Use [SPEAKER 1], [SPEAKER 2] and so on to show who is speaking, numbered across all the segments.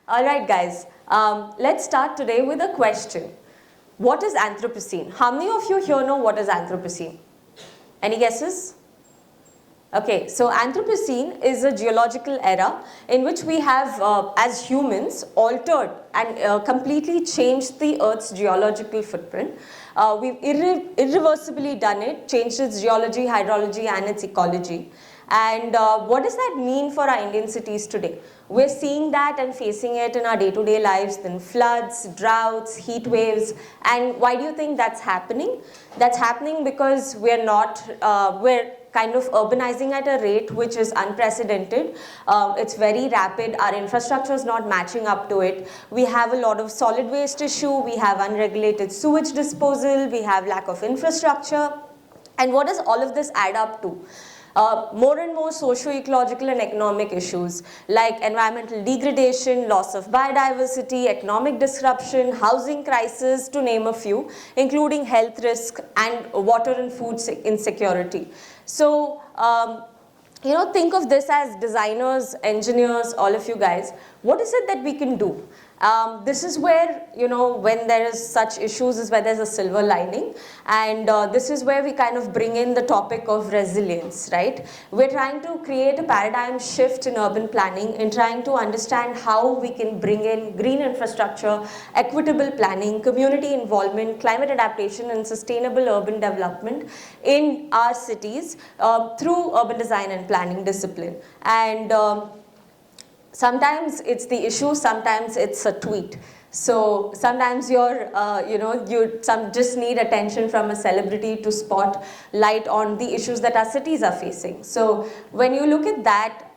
[SPEAKER 1] Alright guys, let's start today with a question. What is Anthropocene? How many of you here know what is Anthropocene? Any guesses? Okay, so Anthropocene is a geological era in which we have, as humans, altered and completely changed the Earth's geological footprint. We've irreversibly done it, changed its geology, hydrology and its ecology. And what does that mean for our Indian cities today? We're seeing that and facing it in our day-to-day lives, then floods, droughts, heat waves. And why do you think that's happening? That's happening because we're kind of urbanizing at a rate which is unprecedented. It's very rapid. Our infrastructure is not matching up to it. We have a lot of solid waste issue. We have unregulated sewage disposal. We have lack of infrastructure. And what does all of this add up to? More and more socio-ecological and economic issues like environmental degradation, loss of biodiversity, economic disruption, housing crisis, to name a few, including health risk and water and food insecurity. So, think of this as designers, engineers, all of you guys. What is it that we can do? This is where, when there is such issues is where there's a silver lining, and this is where we kind of bring in the topic of resilience, right? We're trying to create a paradigm shift in urban planning and trying to understand how we can bring in green infrastructure, equitable planning, community involvement, climate adaptation and sustainable urban development in our cities through urban design and planning discipline. And sometimes it's the issue, sometimes it's a tweet. So sometimes you just need attention from a celebrity to spot light on the issues that our cities are facing. So when you look at that,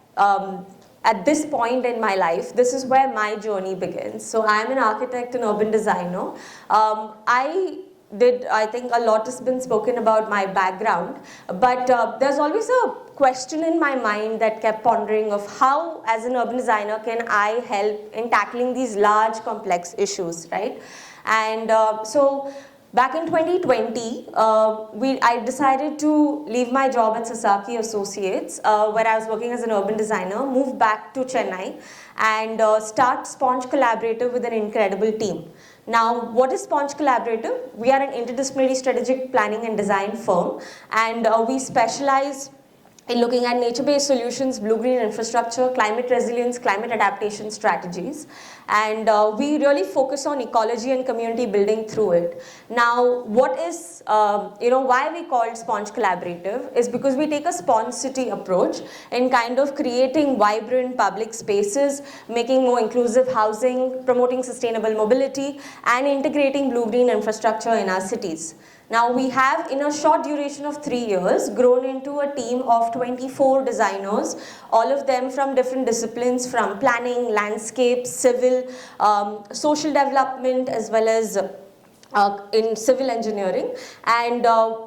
[SPEAKER 1] at this point in my life, this is where my journey begins. So I'm an architect and urban designer. I think a lot has been spoken about my background, but there's always a question in my mind that kept pondering of how, as an urban designer, can I help in tackling these large, complex issues, right? And so back in 2020, I decided to leave my job at Sasaki Associates, where I was working as an urban designer, move back to Chennai, and start Sponge Collaborative with an incredible team. Now, what is Sponge Collaborative? We are an interdisciplinary strategic planning and design firm, and we specialize in looking at nature-based solutions, blue-green infrastructure, climate resilience, climate adaptation strategies. And we really focus on ecology and community building through it. Now, what is, why we call it Sponge Collaborative is because we take a sponge city approach in kind of creating vibrant public spaces, making more inclusive housing, promoting sustainable mobility, and integrating blue-green infrastructure in our cities. Now we have, in a short duration of 3 years, grown into a team of 24 designers, all of them from different disciplines, from planning, landscape, civil, social development, as well as in civil engineering. And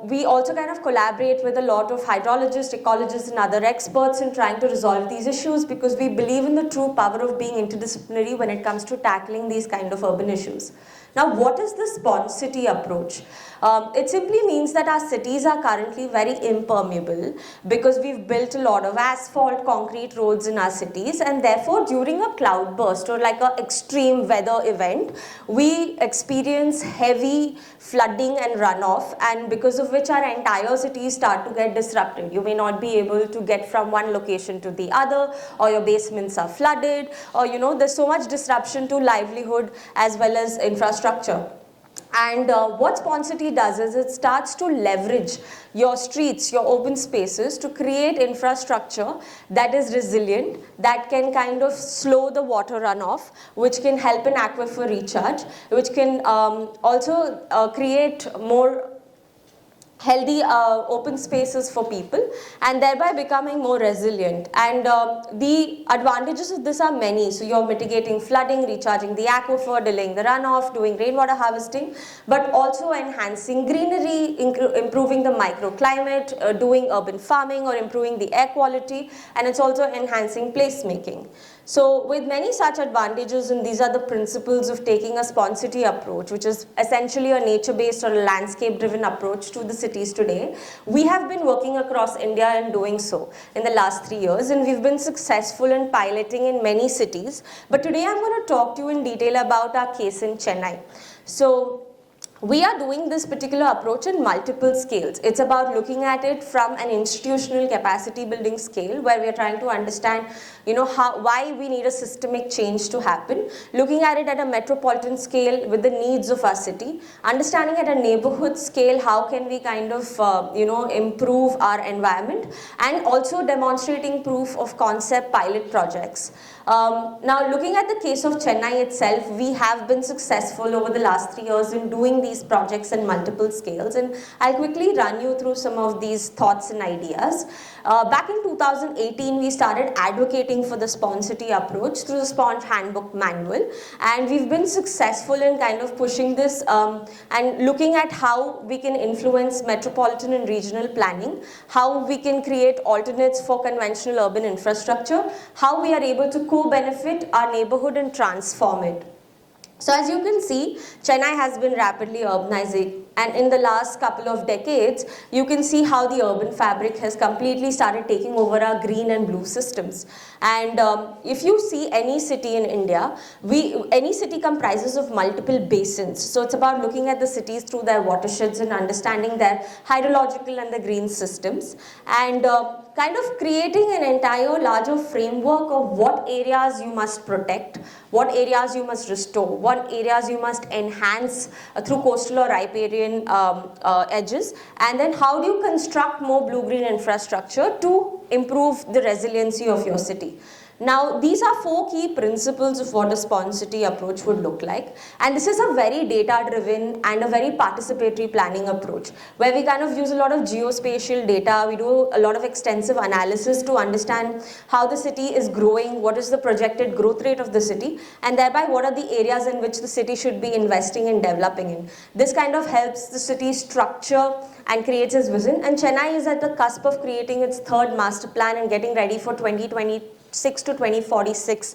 [SPEAKER 1] we also kind of collaborate with a lot of hydrologists, ecologists and other experts in trying to resolve these issues, because we believe in the true power of being interdisciplinary when it comes to tackling these kind of urban issues. Now, what is the sponge city approach? It simply means that our cities are currently very impermeable because we've built a lot of asphalt, concrete roads in our cities, and therefore during a cloudburst or like an extreme weather event, we experience heavy flooding and runoff, and because of which our entire cities start to get disrupted. You may not be able to get from one location to the other, or your basements are flooded, or there's so much disruption to livelihood as well as infrastructure. And what Sponge City does is it starts to leverage your streets, your open spaces, to create infrastructure that is resilient, that can kind of slow the water runoff, which can help in aquifer recharge, which can also create more healthy open spaces for people, and thereby becoming more resilient. And the advantages of this are many. So you're mitigating flooding, recharging the aquifer, delaying the runoff, doing rainwater harvesting, but also enhancing greenery, improving the microclimate, doing urban farming or improving the air quality, and it's also enhancing placemaking. So with many such advantages, and these are the principles of taking a sponsity approach, which is essentially a nature-based or a landscape-driven approach to the cities today, we have been working across India and doing so in the last 3 years, and we've been successful in piloting in many cities. But today I'm going to talk to you in detail about our case in Chennai. So we are doing this particular approach in multiple scales. It's about looking at it from an institutional capacity building scale, where we are trying to understand, why we need a systemic change to happen, looking at it at a metropolitan scale with the needs of our city, understanding at a neighborhood scale how can we kind of improve our environment, and also demonstrating proof of concept pilot projects. Now looking at the case of Chennai itself, we have been successful over the last 3 years in doing these projects in multiple scales, and I'll quickly run you through some of these thoughts and ideas. Back in 2018, we started advocating for the sponsity approach through the Sponge Handbook Manual, and we've been successful in kind of pushing this and looking at how we can influence metropolitan and regional planning, how we can create alternates for conventional urban infrastructure, how we are able to co-benefit our neighborhood and transform it. So as you can see, Chennai has been rapidly urbanizing, and in the last couple of decades, you can see how the urban fabric has completely started taking over our green and blue systems. And if you see any city in India, any city comprises of multiple basins. So it's about looking at the cities through their watersheds and understanding their hydrological and the green systems, and kind of creating an entire larger framework of what areas you must protect, what areas you must restore, what areas you must enhance through coastal or riparian edges, and then how do you construct more blue-green infrastructure to improve the resiliency of your city. Now, these are 4 key principles of what a sponsity approach would look like, and this is a very data-driven and a very participatory planning approach, where we kind of use a lot of geospatial data. We do a lot of extensive analysis to understand how the city is growing, what is the projected growth rate of the city, and thereby what are the areas in which the city should be investing and developing in. This kind of helps the city structure and creates its vision, and Chennai is at the cusp of creating its 3rd master plan and getting ready for 2026 to 2046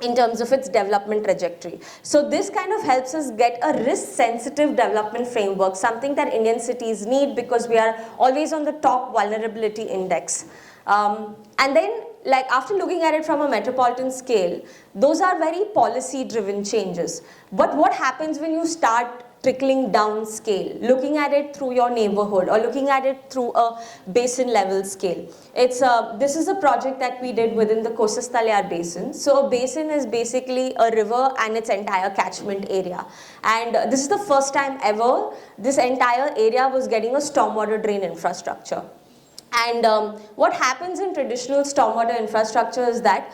[SPEAKER 1] in terms of its development trajectory. So this kind of helps us get a risk-sensitive development framework, something that Indian cities need because we are always on the top vulnerability index. And then, like, after looking at it from a metropolitan scale, those are very policy-driven changes. But what happens when you start trickling down scale, looking at it through your neighborhood or looking at it through a basin level scale? This is a project that we did within the Kosasthalaiyar basin. So a basin is basically a river and its entire catchment area. And this is the first time ever this entire area was getting a stormwater drain infrastructure. And what happens in traditional stormwater infrastructure is that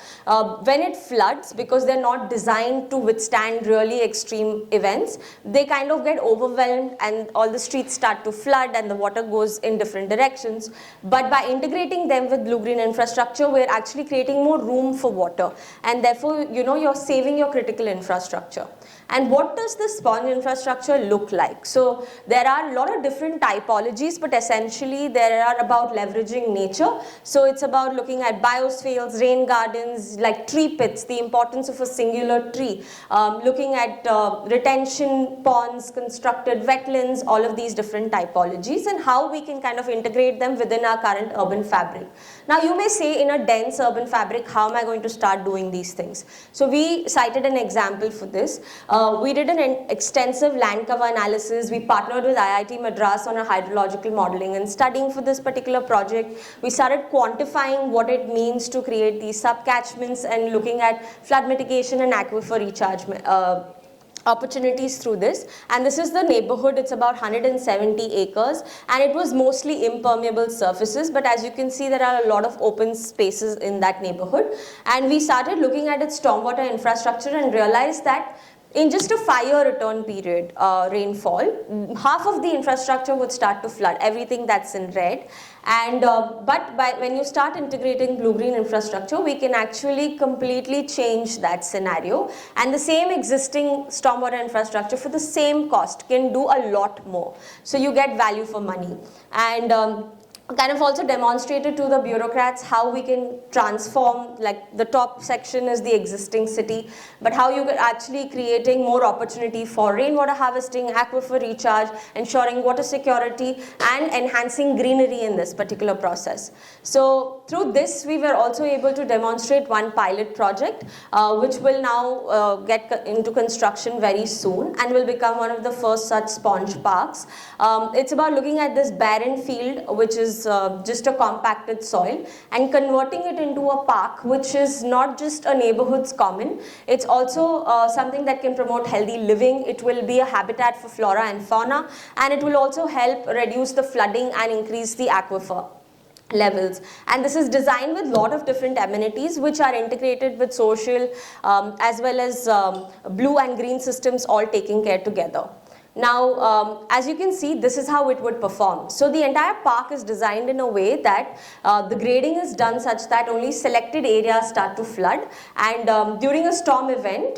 [SPEAKER 1] when it floods, because they're not designed to withstand really extreme events, they kind of get overwhelmed and all the streets start to flood and the water goes in different directions. But by integrating them with blue-green infrastructure, we're actually creating more room for water, and therefore, you're saving your critical infrastructure. And what does this sponge infrastructure look like? So there are a lot of different typologies, but essentially there are about leveraging nature. So it's about looking at biospheres, rain gardens, like tree pits, the importance of a singular tree, looking at retention ponds, constructed wetlands, all of these different typologies, and how we can kind of integrate them within our current urban fabric. Now you may say, in a dense urban fabric, how am I going to start doing these things? So we cited an example for this. We did an extensive land cover analysis. We partnered with IIT Madras on a hydrological modeling, and studying for this particular project, we started quantifying what it means to create these subcatchments and looking at flood mitigation and aquifer recharge opportunities through this. And this is the neighborhood. It's about 170 acres, and it was mostly impermeable surfaces, but as you can see, there are a lot of open spaces in that neighborhood. And we started looking at its stormwater infrastructure and realized that in just a 5-year return period, rainfall, half of the infrastructure would start to flood, everything that's in red. And when you start integrating blue-green infrastructure, we can actually completely change that scenario. And the same existing stormwater infrastructure for the same cost can do a lot more. So you get value for money. And kind of also demonstrated to the bureaucrats how we can transform, like the top section is the existing city, but how you are actually creating more opportunity for rainwater harvesting, aquifer recharge, ensuring water security, and enhancing greenery in this particular process. So through this, we were also able to demonstrate one pilot project, which will now get into construction very soon and will become one of the first such sponge parks. It's about looking at this barren field, which is just a compacted soil, and converting it into a park, which is not just a neighborhood's common, it's also something that can promote healthy living. It will be a habitat for flora and fauna, and it will also help reduce the flooding and increase the aquifer levels. And this is designed with a lot of different amenities which are integrated with social as well as blue and green systems all taking care together. Now, as you can see, this is how it would perform. So the entire park is designed in a way that the grading is done such that only selected areas start to flood, and during a storm event,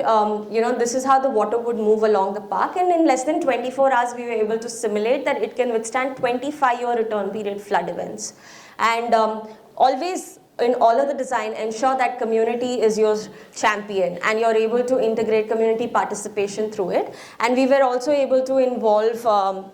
[SPEAKER 1] this is how the water would move along the park, and in less than 24 hours we were able to simulate that it can withstand 25-year return period flood events. And always in all of the design, ensure that community is your champion and you're able to integrate community participation through it. And we were also able to involve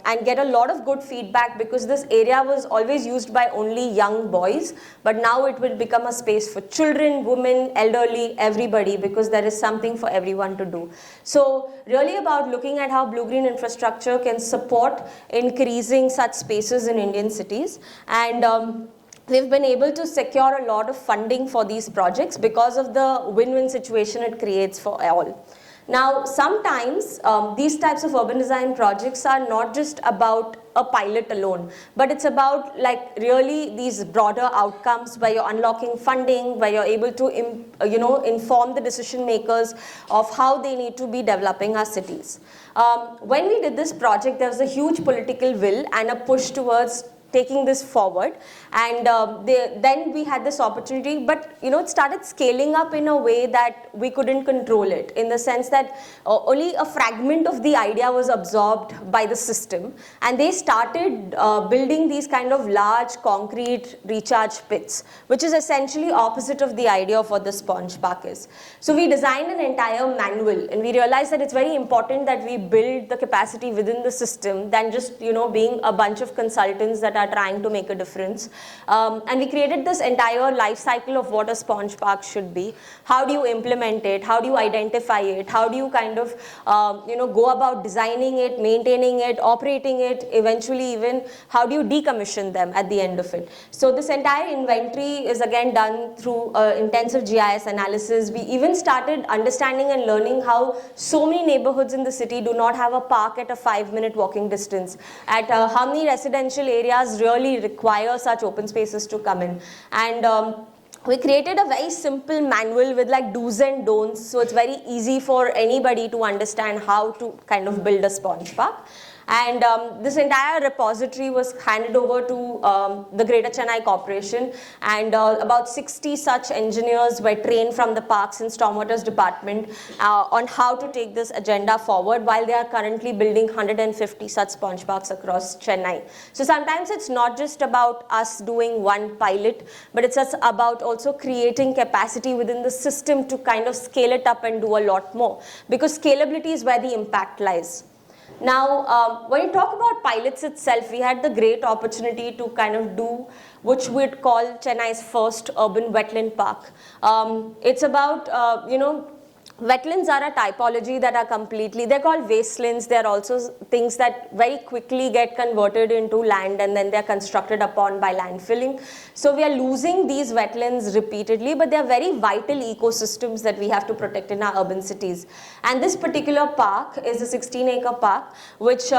[SPEAKER 1] and get a lot of good feedback, because this area was always used by only young boys, but now it will become a space for children, women, elderly, everybody, because there is something for everyone to do. So really about looking at how blue-green infrastructure can support increasing such spaces in Indian cities. And we've been able to secure a lot of funding for these projects because of the win-win situation it creates for all. Now, sometimes these types of urban design projects are not just about a pilot alone, but it's about like really these broader outcomes where you're unlocking funding, where you're able to inform the decision makers of how they need to be developing our cities. When we did this project, there was a huge political will and a push towards taking this forward, and then we had this opportunity, but it started scaling up in a way that we couldn't control it, in the sense that only a fragment of the idea was absorbed by the system, and they started building these kind of large concrete recharge pits, which is essentially opposite of the idea of what the sponge park is. So we designed an entire manual, and we realized that it's very important that we build the capacity within the system than just being a bunch of consultants that are trying to make a difference. And we created this entire life cycle of what a sponge park should be. How do you implement it? How do you identify it? How do you kind of go about designing it, maintaining it, operating it, eventually even how do you decommission them at the end of it? So this entire inventory is again done through intensive GIS analysis. We even started understanding and learning how so many neighborhoods in the city do not have a park at a 5-minute walking distance, at how many residential areas really require such open spaces to come in. And we created a very simple manual with like do's and don'ts, so it's very easy for anybody to understand how to kind of build a sponge park. And this entire repository was handed over to the Greater Chennai Corporation, and about 60 such engineers were trained from the Parks and Stormwaters Department on how to take this agenda forward, while they are currently building 150 such sponge parks across Chennai. So sometimes it's not just about us doing one pilot, but it's just about also creating capacity within the system to kind of scale it up and do a lot more, because scalability is where the impact lies. Now, when you talk about pilots itself, we had the great opportunity to kind of do which we'd call Chennai's first urban wetland park. It's about, wetlands are a typology that are completely, they're called wastelands. They're also things that very quickly get converted into land and then they're constructed upon by landfilling. So we are losing these wetlands repeatedly, but they're very vital ecosystems that we have to protect in our urban cities. And this particular park is a 16-acre park, which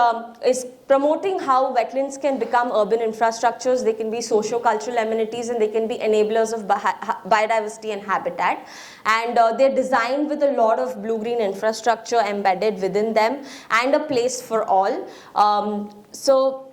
[SPEAKER 1] is promoting how wetlands can become urban infrastructures. They can be socio-cultural amenities, and they can be enablers of biodiversity and habitat. And they're designed with a lot of blue-green infrastructure embedded within them and a place for all. So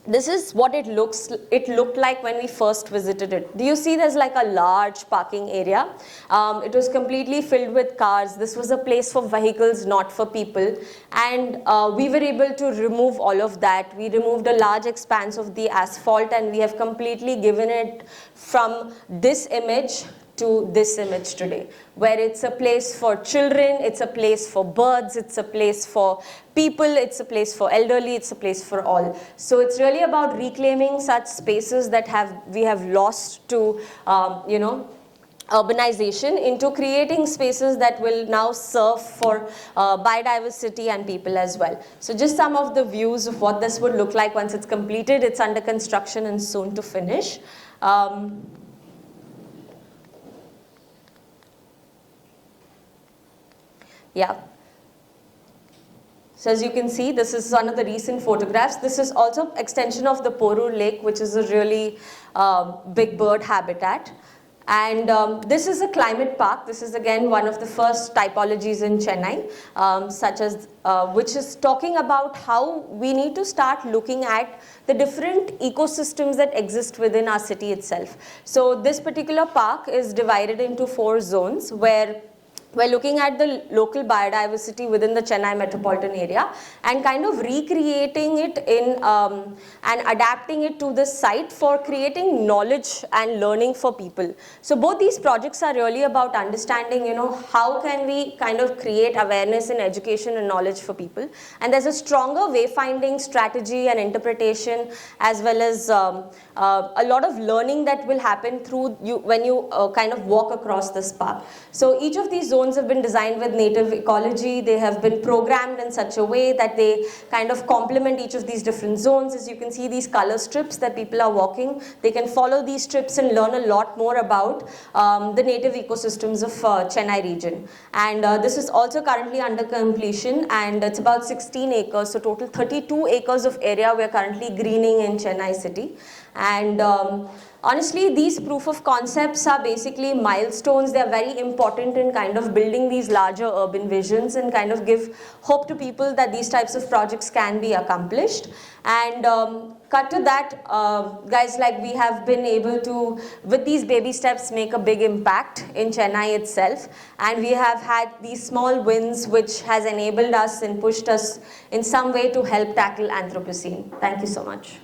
[SPEAKER 1] this is what it looked like when we first visited it. Do you see there's like a large parking area? It was completely filled with cars. This was a place for vehicles, not for people. And we were able to remove all of that. We removed a large expanse of the asphalt, and we have completely given it from this image to this image today, where it's a place for children, it's a place for birds, it's a place for people, it's a place for elderly, it's a place for all. So it's really about reclaiming such spaces that we have lost to, urbanization, into creating spaces that will now serve for biodiversity and people as well. So just some of the views of what this would look like once it's completed. It's under construction and soon to finish. Yeah. So as you can see, this is one of the recent photographs. This is also extension of the Porur Lake, which is a really big bird habitat. And this is a climate park. This is again one of the first typologies in Chennai, which is talking about how we need to start looking at the different ecosystems that exist within our city itself. So this particular park is divided into 4 zones, where we're looking at the local biodiversity within the Chennai metropolitan area and kind of recreating it in and adapting it to the site for creating knowledge and learning for people. So both these projects are really about understanding, how can we kind of create awareness and education and knowledge for people. And there's a stronger wayfinding strategy and interpretation, as well as a lot of learning that will happen through you when you kind of walk across this park. So each of these zones have been designed with native ecology. They have been programmed in such a way that they kind of complement each of these different zones. As you can see, these color strips that people are walking, they can follow these strips and learn a lot more about the native ecosystems of Chennai region. And this is also currently under completion, and it's about 16 acres, so total 32 acres of area we're currently greening in Chennai city. And honestly, these proof of concepts are basically milestones. They are very important in kind of building these larger urban visions and kind of give hope to people that these types of projects can be accomplished. And cut to that, guys, like we have been able to, with these baby steps, make a big impact in Chennai itself. And we have had these small wins which has enabled us and pushed us in some way to help tackle Anthropocene. Thank you so much.